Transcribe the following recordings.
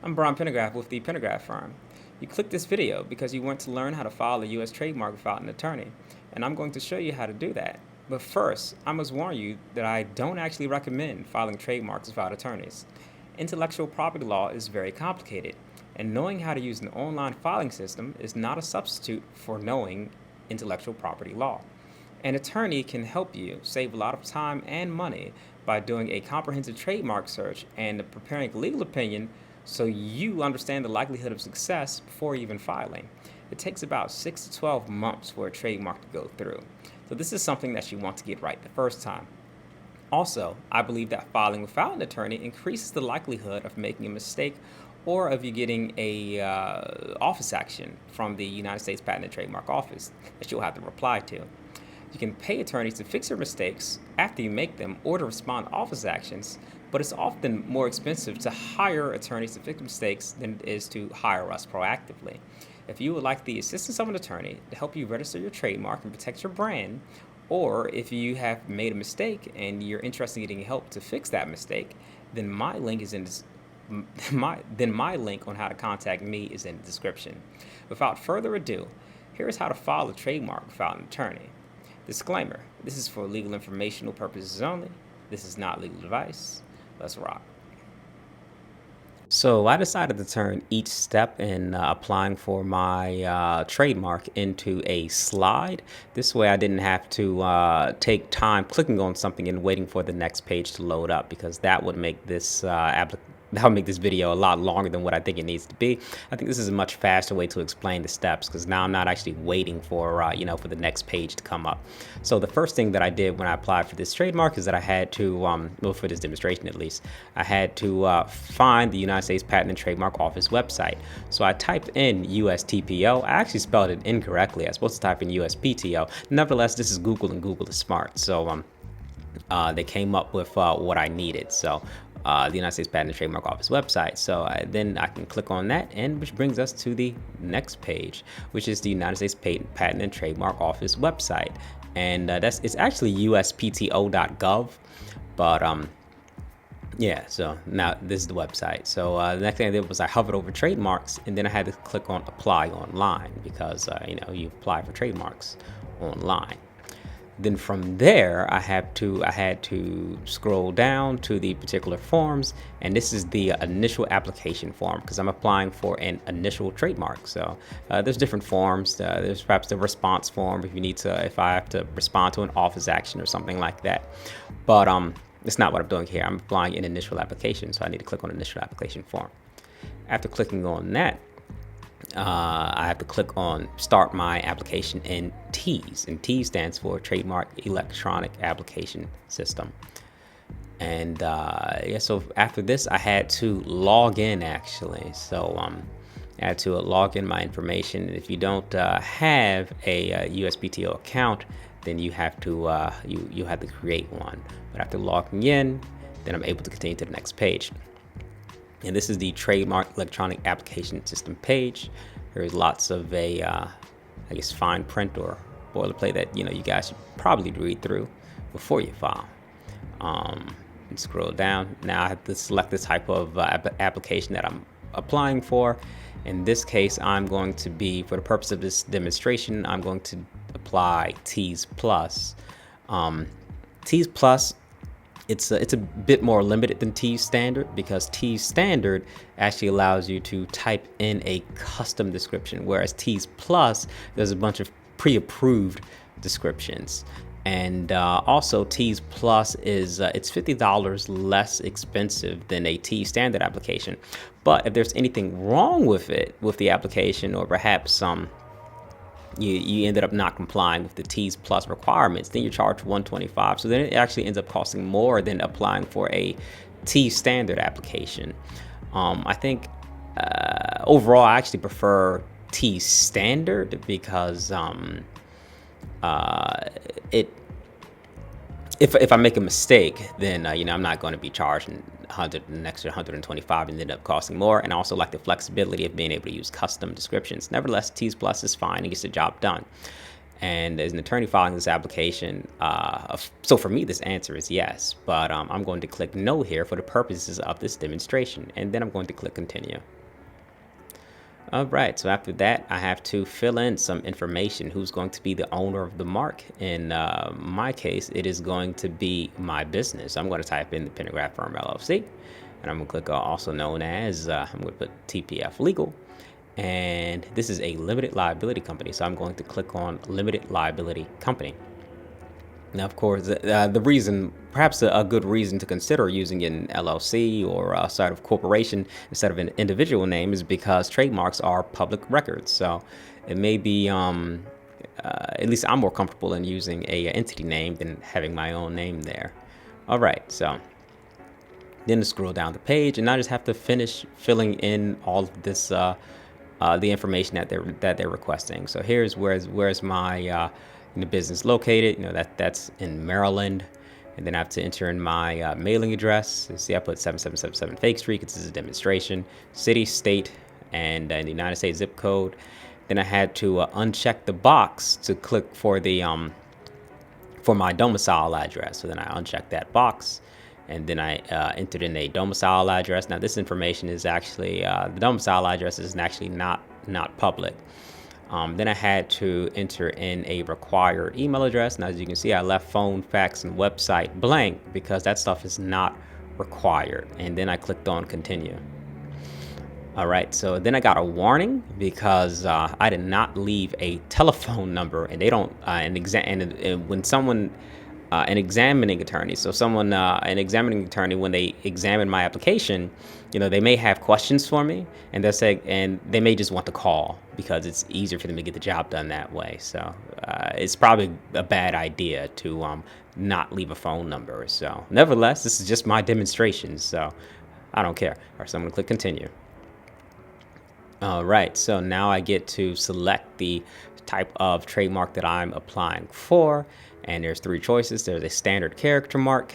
I'm Brian Pendergraft with the Pendergraft firm. You clicked this video because you want to learn how to file a U.S. trademark without an attorney, and I'm going to show you how to do that. But first, I must warn you that I don't actually recommend filing trademarks without attorneys. Intellectual property law is very complicated, and knowing how to use an online filing system is not a substitute for knowing intellectual property law. An attorney can help you save a lot of time and money by doing a comprehensive trademark search and preparing a legal opinion so you understand the likelihood of success before even filing. It takes about 6 to 12 months for a trademark to go through. So this is something that you want to get right the first time. Also, I believe that filing without an attorney increases the likelihood of making a mistake or of you getting a office action from the United States Patent and Trademark Office that you'll have to reply to. You can pay attorneys to fix your mistakes after you make them or to respond to office actions, but it's often more expensive to hire attorneys to fix mistakes than it is to hire us proactively. If you would like the assistance of an attorney to help you register your trademark and protect your brand, or if you have made a mistake and you're interested in getting help to fix that mistake, then my link is in this my link on how to contact me is in the description. Without further ado, here's how to file a trademark without an attorney. Disclaimer, this is for legal informational purposes only. This is not legal advice. Let's rock. So I decided to turn each step in applying for my trademark into a slide. This way I didn't have to take time clicking on something and waiting for the next page to load up, because that would make this video a lot longer than what I think it needs to be. I think this is a much faster way to explain the steps, because now I'm not actually waiting for for the next page to come up. So the first thing that I did when I applied for this trademark is that I had to, well, for this demonstration at least, I had to find the United States Patent and Trademark Office website. So I typed in USTPO. I actually spelled it incorrectly. I was supposed to type in USPTO. Nevertheless, this is Google, and Google is smart. So they came up with what I needed. So the United States Patent and Trademark Office website. So then I can click on that, and which brings us to the next page, which is the United States Patent and Trademark Office website. And it's actually uspto.gov, but yeah, so now this is the website. So the next thing I did was I hovered over trademarks, and then I had to click on apply online, because you apply for trademarks online. Then from there, I had to scroll down to the particular forms, and this is the initial application form, because I'm applying for an initial trademark. So there's different forms. There's perhaps the response form if I have to respond to an office action or something like that. But it's not what I'm doing here. I'm applying an initial application, so I need to click on initial application form. After clicking on that, I have to click on start my application in TEAS, and TEAS stands for Trademark Electronic Application System. And so after this, I had to log in actually. So I had to log in my information. And if you don't have a USPTO account, then you have to you have to create one. But after logging in, then I'm able to continue to the next page. And this is the Trademark Electronic Application System page. There's lots of fine print or boilerplate that you guys should probably read through before you file. And scroll down. Now I have to select the type of application that I'm applying for. In this case, I'm going to be, for the purpose of this demonstration, I'm going to apply TEAS Plus. TEAS Plus, it's a bit more limited than TEAS Standard, because TEAS Standard actually allows you to type in a custom description, whereas TEAS Plus, there's a bunch of pre-approved descriptions. And also TEAS Plus is it's $50 less expensive than a TEAS Standard application. But if there's anything wrong with the application, or perhaps you ended up not complying with the TEAS Plus requirements, then you're charged $125. So then it actually ends up costing more than applying for a TEAS Standard application. I think overall, I actually prefer TEAS Standard, because if I make a mistake, then I'm not going to be charged an extra $125 and end up costing more. And I also like the flexibility of being able to use custom descriptions. Nevertheless, TEAS Plus is fine and gets the job done. And as an attorney filing this application, so for me, this answer is yes. But I'm going to click no here for the purposes of this demonstration, and then I'm going to click continue. All right, so after that, I have to fill in some information. Who's going to be the owner of the mark? In my case, it is going to be my business. I'm going to type in the Pentagraph Firm LLC, and I'm going to click also known as, I'm going to put TPF Legal. And this is a limited liability company, so I'm going to click on limited liability company. Now, of course, the reason, perhaps a good reason to consider using an LLC or a sort of corporation instead of an individual name is because trademarks are public records. So it may be, at least I'm more comfortable in using a entity name than having my own name there. All right, so then to scroll down the page, and I just have to finish filling in all of this, the information that they're requesting. So here's where's my the business located. That's in Maryland, and then I have to enter in my mailing address. See, I put 7777 Fake Street because this is a demonstration. City, state, and the United States zip code. Then I had to uncheck the box to click for the for my domicile address. So then I unchecked that box, and then I entered in a domicile address. Now this information is actually the domicile address is actually not public. Then I had to enter in a required email address. Now, as you can see, I left phone, fax, and website blank because that stuff is not required. And then I clicked on continue. All right, so then I got a warning because I did not leave a telephone number, and they don't. When someone, an examining attorney, an examining attorney, when they examine my application, they may have questions for me, and they may just want to call because it's easier for them to get the job done that way. So it's probably a bad idea to not leave a phone number. So nevertheless, this is just my demonstration, so I don't care. All right, so I'm gonna click continue. All right, so now I get to select the type of trademark that I'm applying for, and there's three choices. There's a standard character mark,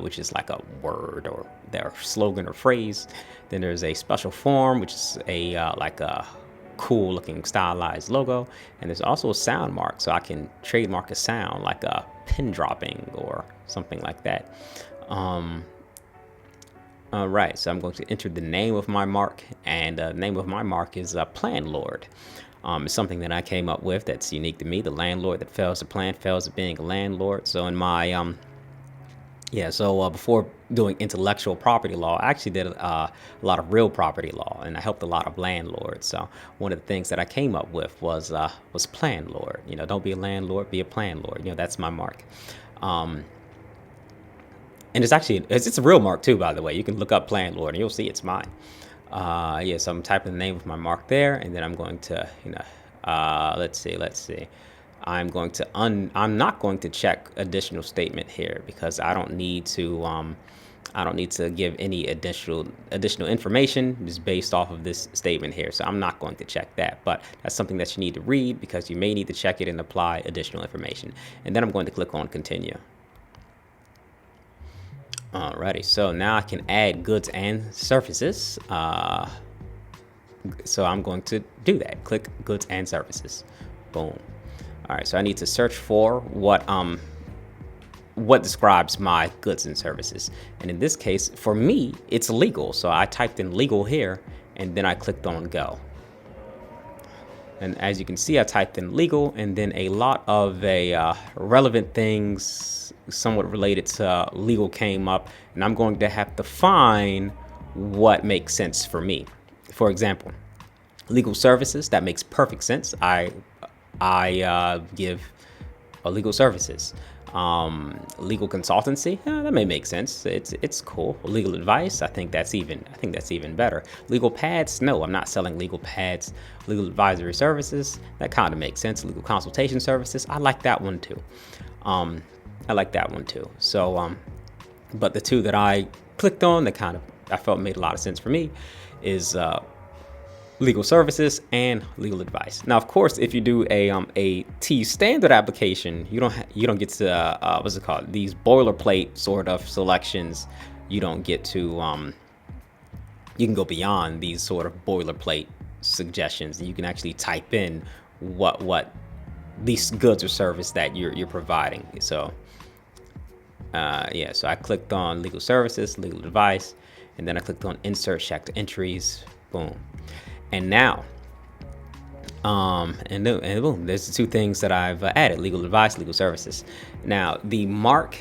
which is like a word or their slogan or phrase. Then there's a special form, which is a like a cool looking stylized logo, and there's also a sound mark, so I can trademark a sound like a pin dropping or something like that. All right, so I'm going to enter the name of my mark, and the name of my mark is Landlord. It's something that I came up with that's unique to me. The landlord that fails to plan fails at being a landlord. So in my before doing intellectual property law, I actually did a lot of real property law, and I helped a lot of landlords. So one of the things that I came up with was planlord. Don't be a landlord, be a planlord. That's my mark. And it's a real mark too, by the way. You can look up planlord and you'll see it's mine. So I'm typing the name of my mark there, and then I'm going to, let's see. I'm not going to check additional statement here because I don't need to give any additional information just based off of this statement here. So I'm not going to check that, but that's something that you need to read because you may need to check it and apply additional information. And then I'm going to click on continue. Alrighty, so now I can add goods and services. So I'm going to do that. Click goods and services. Boom. All right, so I need to search for what describes my goods and services. And in this case, for me, it's legal. So I typed in legal here, and then I clicked on go. And as you can see, I typed in legal, and then a lot of relevant things somewhat related to legal came up, and I'm going to have to find what makes sense for me. For example, legal services, that makes perfect sense. I give legal services. Legal consultancy, that may make sense. It's cool. Legal advice, I think that's even better. Legal pads, no, I'm not selling legal pads. Legal advisory services, that kind of makes sense. Legal consultation services, I like that one too. So, but the two that I clicked on that I felt made a lot of sense for me is legal services and legal advice. Now, of course, if you do a T standard application, you don't get to these boilerplate sort of selections. You don't get to you can go beyond these sort of boilerplate suggestions. You can actually type in what these goods or service that you're providing. So so I clicked on legal services, legal advice, and then I clicked on insert checked entries. Boom. And now, and boom, there's the two things that I've added: legal advice, legal services. Now, the mark.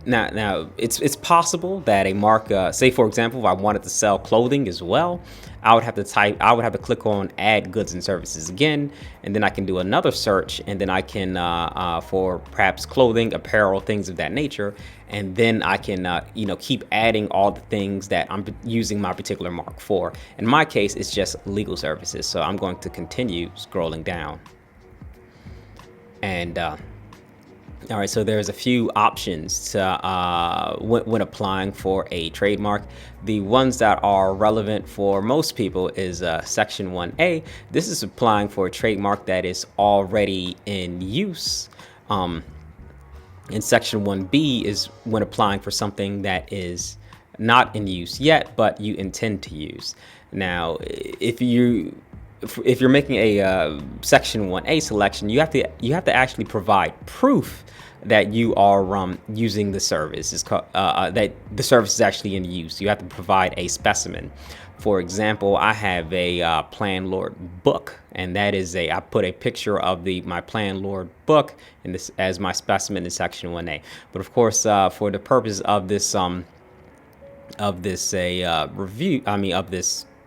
Now, it's possible that a mark, say for example, if I wanted to sell clothing as well, I would have to click on add goods and services again, and then I can do another search, and then I can for perhaps clothing, apparel, things of that nature, and then I can keep adding all the things that I'm using my particular mark for. In my case, it's just legal services, so I'm going to continue scrolling down, and all right, so there's a few options to, when applying for a trademark. The ones that are relevant for most people is Section 1A. This is applying for a trademark that is already in use. And Section 1B is when applying for something that is not in use yet, but you intend to use. Now, if you're making a Section 1A selection, you have to actually provide proof that you are using the service. That the service is actually in use. You have to provide a specimen. For example, I have a landlord book, and that is I put a picture of my landlord book in this as my specimen in Section 1A. But of course, for the purpose of this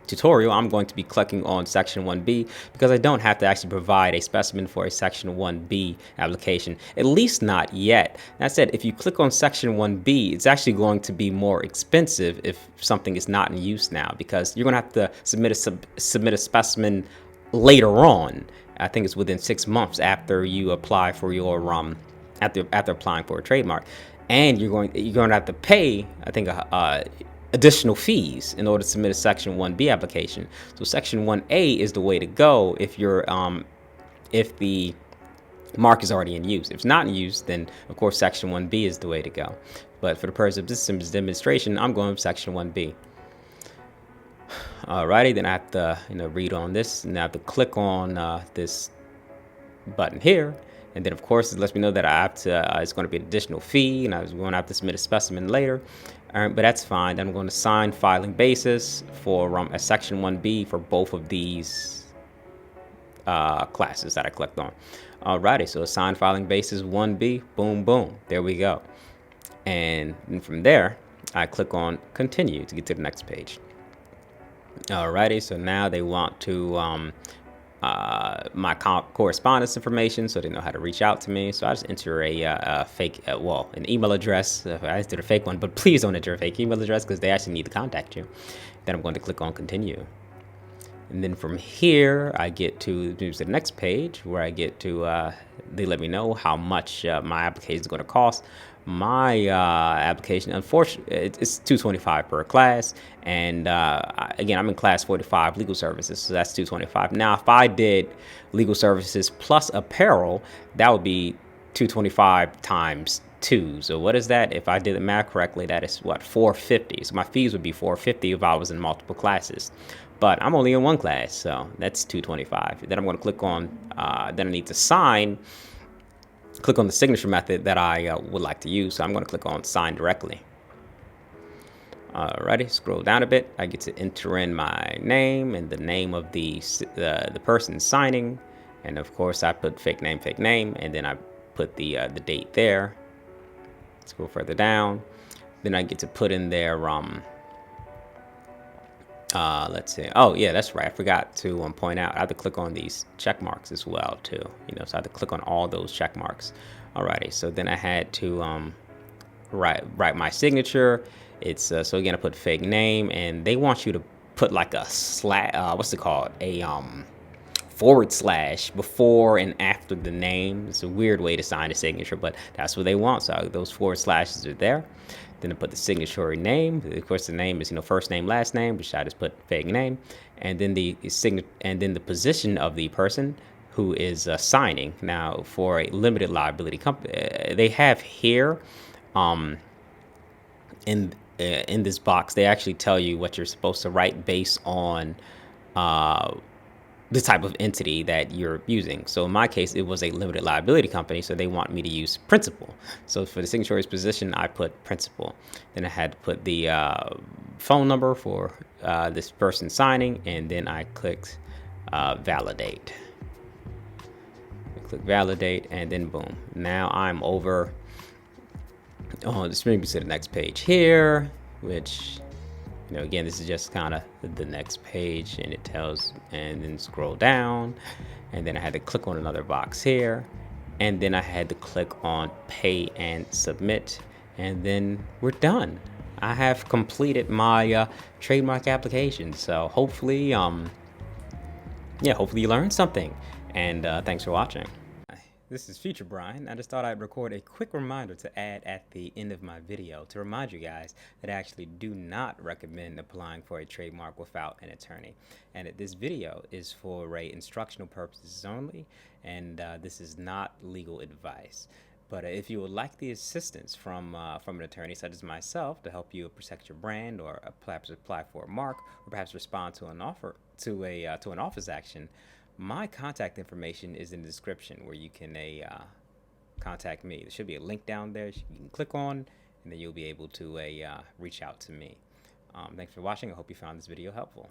tutorial, I'm going to be clicking on Section 1B because I don't have to actually provide a specimen for a Section 1B application, at least not yet. That said, if you click on Section 1B, it's actually going to be more expensive if something is not in use now, because you're going to have to submit a specimen later on. I think it's within 6 months after you apply for your after applying for a trademark, and you're going to have to pay, I think, additional fees in order to submit a Section 1B application. So Section 1A is the way to go if if the mark is already in use. If it's not in use, then of course Section 1B is the way to go. But for the purpose of this demonstration, I'm going with Section 1B. Alrighty, then I have to read on this, and I have to click on this button here. And then, of course, it lets me know that I have to. It's going to be an additional fee, and I was going to have to submit a specimen later. But that's fine. Then I'm going to sign filing basis for a Section 1B for both of these classes that I clicked on. Alrighty, so assign filing basis 1B. Boom, boom. There we go. And from there, I click on continue to get to the next page. Alrighty, so now they want to my correspondence information, so they know how to reach out to me. So I just enter a fake, an email address. I entered a fake one, but please don't enter a fake email address because they actually need to contact you. Then I'm going to click on continue. And then from here, I get to the next page where I get to, they let me know how much my application is going to cost. My application, unfortunately, it's $225 per class. And again, I'm in class 45 legal services, so that's $225. Now, if I did legal services plus apparel, that would be $225 times 2. So what is that? If I did the math correctly, that is what, $450. So my fees would be $450 if I was in multiple classes. But I'm only in one class, so that's $225. Then I'm going to click on, then I need to sign. Click on the signature method that I would like to use. So I'm going to click on sign directly. Alrighty, scroll down a bit. I get to enter in my name and the name of the person signing. And of course, I put fake name, and then I put the date there. Let's go further down. Then I get to put in their let's see. Oh yeah, that's right. I forgot to point out. I have to click on these check marks as well too. So I have to click on all those check marks. Alrighty. So then I had to write my signature. It's so again I put fake name, and they want you to put like a what's it called? A / before and after the name. It's a weird way to sign a signature, but that's what they want. So those / are there. Then I put the signatory name. Of course, the name is first name, last name, which I just put fake name, and then the position of the person who is signing. Now, for a limited liability company, they have here, in this box, they actually tell you what you're supposed to write based on the type of entity that you're using. So in my case, it was a limited liability company, so they want me to use principal. So for the signatory's position, I put principal. Then I had to put the phone number for this person signing, and then I clicked validate. Click validate, and then boom. Now I'm over. Oh, this brings me to the next page here, which, again, this is just kind of the next page, and it tells, and then scroll down, and then I had to click on another box here, and then I had to click on pay and submit, and then we're done. I have completed my trademark application. So hopefully, hopefully you learned something, and thanks for watching. This is Future Brian. I just thought I'd record a quick reminder to add at the end of my video to remind you guys that I actually do not recommend applying for a trademark without an attorney, and that this video is for instructional purposes only, and this is not legal advice. But if you would like the assistance from an attorney such as myself to help you protect your brand, or perhaps apply for a mark, or perhaps respond to an office action, my contact information is in the description, where you can contact me. There should be a link down there you can click on, and then you'll be able to reach out to me. Thanks for watching. I hope you found this video helpful.